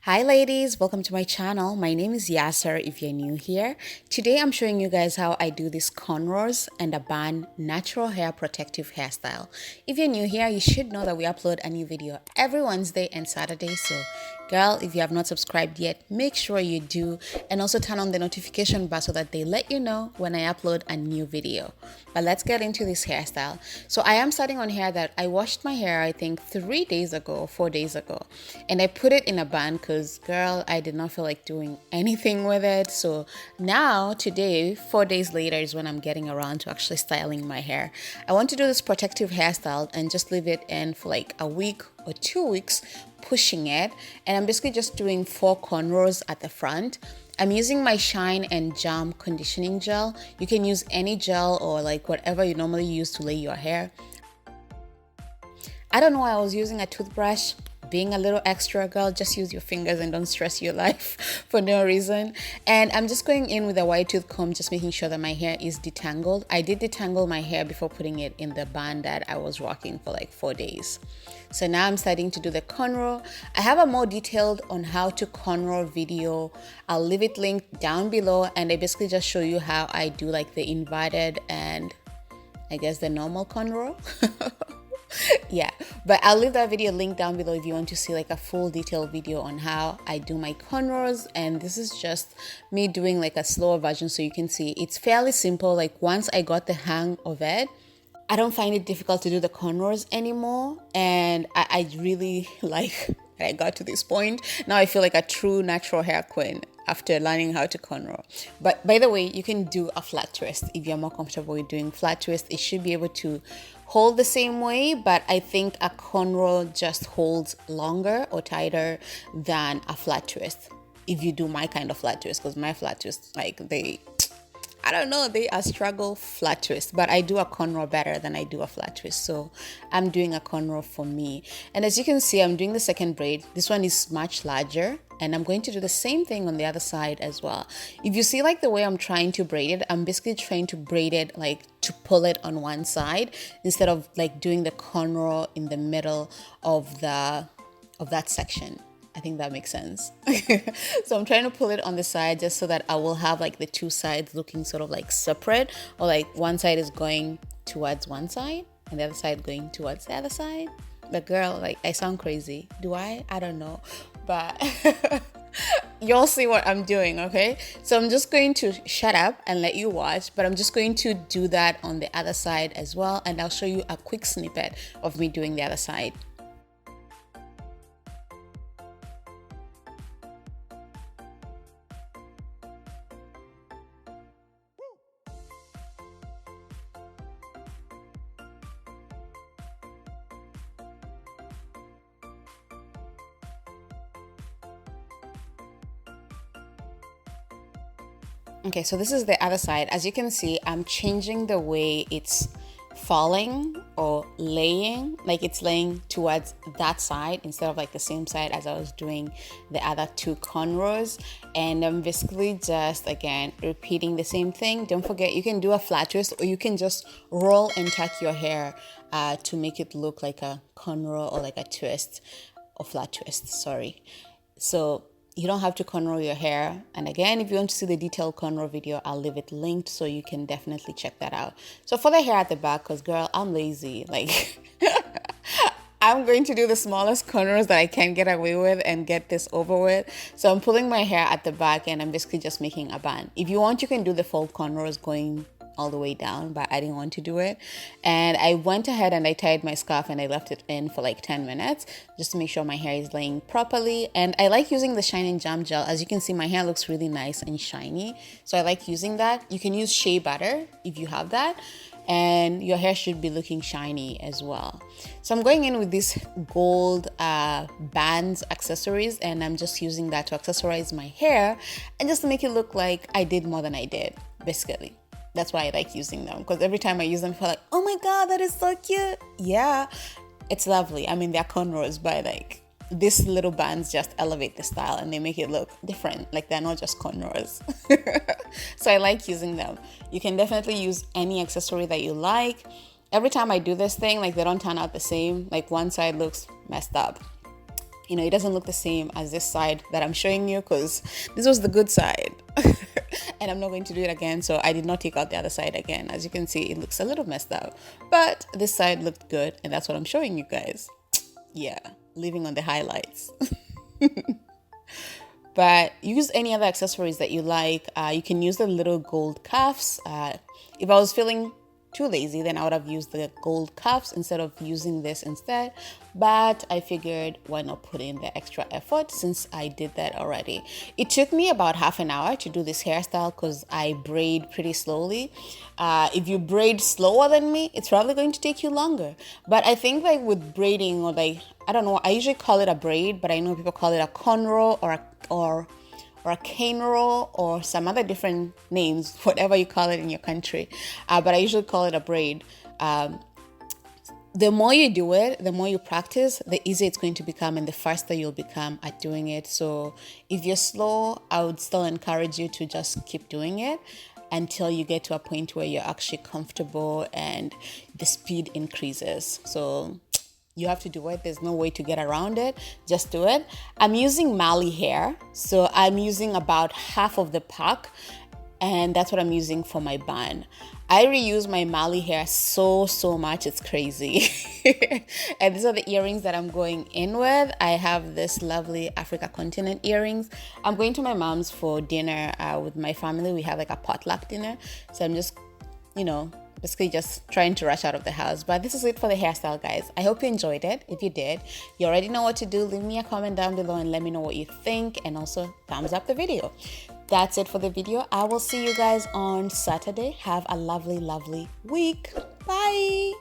Hi ladies, welcome to my channel. My name is Yasser if you're new here. Today I'm showing you guys how I do this cornrows and a bun natural hair protective hairstyle. If you're new here, you should know that we upload a new video every Wednesday and Saturday. So girl, if you have not subscribed yet, make sure you do, and also turn on the notification bell so that they let you know when I upload a new video. But let's get into this hairstyle. So I am starting on hair that I washed my hair I think 3 days ago or 4 days ago, and I put it in a bun because girl, I did not feel like doing anything with it. So now today, 4 days later, is when I'm getting around to actually styling my hair. I want to do this protective hairstyle and just leave it in for like a week or 2 weeks, pushing it. And I'm basically just doing 4 cornrows at the front. I'm using my Shine and Jam conditioning gel. You can use any gel or like whatever you normally use to lay your hair. I don't know why I was using a toothbrush. Being a little extra, girl, just use your fingers and don't stress your life for no reason. And I'm just going in with a wide tooth comb, just making sure that my hair is detangled. I did detangle my hair before putting it in the bun that I was rocking for like 4 days. So now I'm starting to do the cornrow. I have a more detailed on how to cornrow video. I'll leave it linked down below, and I basically just show you how I do like the inverted and I guess the normal cornrow. Yeah, but I'll leave that video linked down below if you want to see like a full detailed video on how I do my cornrows. And this is just me doing like a slower version so you can see it's fairly simple. Like once I got the hang of it, I don't find it difficult to do the cornrows anymore, and I really like that I got to this point. Now I feel like a true natural hair queen after learning how to cornrow. But by the way, you can do a flat twist if you're more comfortable with doing flat twist. It should be able to hold the same way, but I think a cornrow just holds longer or tighter than a flat twist if you do my kind of flat twist, because my flat twist, like I don't know, they are struggle flat twist, but I do a cornrow better than I do a flat twist. So I'm doing a cornrow for me. And as you can see, I'm doing the second braid. This one is much larger, and I'm going to do the same thing on the other side as well. If you see like the way I'm trying to braid it, I'm basically trying to braid it like to pull it on one side instead of like doing the cornrow in the middle of that section. I think that makes sense. So I'm trying to pull it on the side just so that I will have like the two sides looking sort of like separate, or like one side is going towards one side and the other side going towards the other side. But girl, like I sound crazy. Do I? I don't know. But you'll see what I'm doing, okay? So I'm just going to shut up and let you watch, but I'm just going to do that on the other side as well. And I'll show you a quick snippet of me doing the other side. Okay, so this is the other side. As you can see, I'm changing the way it's falling or laying, like it's laying towards that side instead of like the same side as I was doing the other 2 cornrows. And I'm basically just again repeating the same thing. Don't forget, you can do a flat twist or you can just roll and tuck your hair to make it look like a cornrow or like a twist or flat twist, sorry. So you don't have to cornrow your hair. And again, if you want to see the detailed cornrow video, I'll leave it linked so you can definitely check that out. So for the hair at the back, because girl, I'm lazy, like I'm going to do the smallest cornrows that I can get away with and get this over with. So I'm pulling my hair at the back and I'm basically just making a bun. If you want, you can do the full cornrows going all the way down, but I didn't want to do it. And I went ahead and I tied my scarf and I left it in for like 10 minutes just to make sure my hair is laying properly. And I like using the Shine and Jam gel. As you can see, my hair looks really nice and shiny, so I like using that. You can use shea butter if you have that, and your hair should be looking shiny as well. So I'm going in with these gold bands accessories, and I'm just using that to accessorize my hair and just to make it look like I did more than I did, basically. That's why I like using them, because every time I use them, I feel like, oh my god, that is so cute. Yeah, it's lovely. I mean, they're cornrows, but like these little bands just elevate the style and they make it look different. Like they're not just cornrows. So I like using them. You can definitely use any accessory that you like. Every time I do this thing, like they don't turn out the same. Like one side looks messed up. you know, it doesn't look the same as this side that I'm showing you, because this was the good side. And I'm not going to do it again, so I did not take out the other side again. As you can see, it looks a little messed up, but this side looked good, and that's what I'm showing you guys. Yeah, leaving on the highlights. But use any other accessories that you like. You can use the little gold cuffs. If I was feeling too lazy, then I would have used the gold cuffs instead of using this instead, but I figured why not put in the extra effort since I did that already. It took me about half an hour to do this hairstyle because I braid pretty slowly. If you braid slower than me, it's probably going to take you longer, but I think like with braiding, or like, I don't know, I usually call it a braid, but I know people call it a cornrow or a cane roll or some other different names, whatever you call it in your country. But I usually call it a braid. The more you do it, the more you practice, the easier it's going to become and the faster you'll become at doing it. So if you're slow, I would still encourage you to just keep doing it until you get to a point where you're actually comfortable and the speed increases. So you have to do it. There's no way to get around it. Just do it. I'm using Mali hair. So I'm using about half of the pack, and that's what I'm using for my bun. I reuse my Mali hair so much. It's crazy. And these are the earrings that I'm going in with. I have this lovely Africa continent earrings. I'm going to my mom's for dinner with my family. We have like a potluck dinner. So I'm just, you know, basically just trying to rush out of the house. But this is it for the hairstyle, guys. I hope you enjoyed it. If you did, you already know what to do. Leave me a comment down below and let me know what you think, and also thumbs up the video. That's it for the video. I will see you guys on Saturday. Have a lovely week. Bye.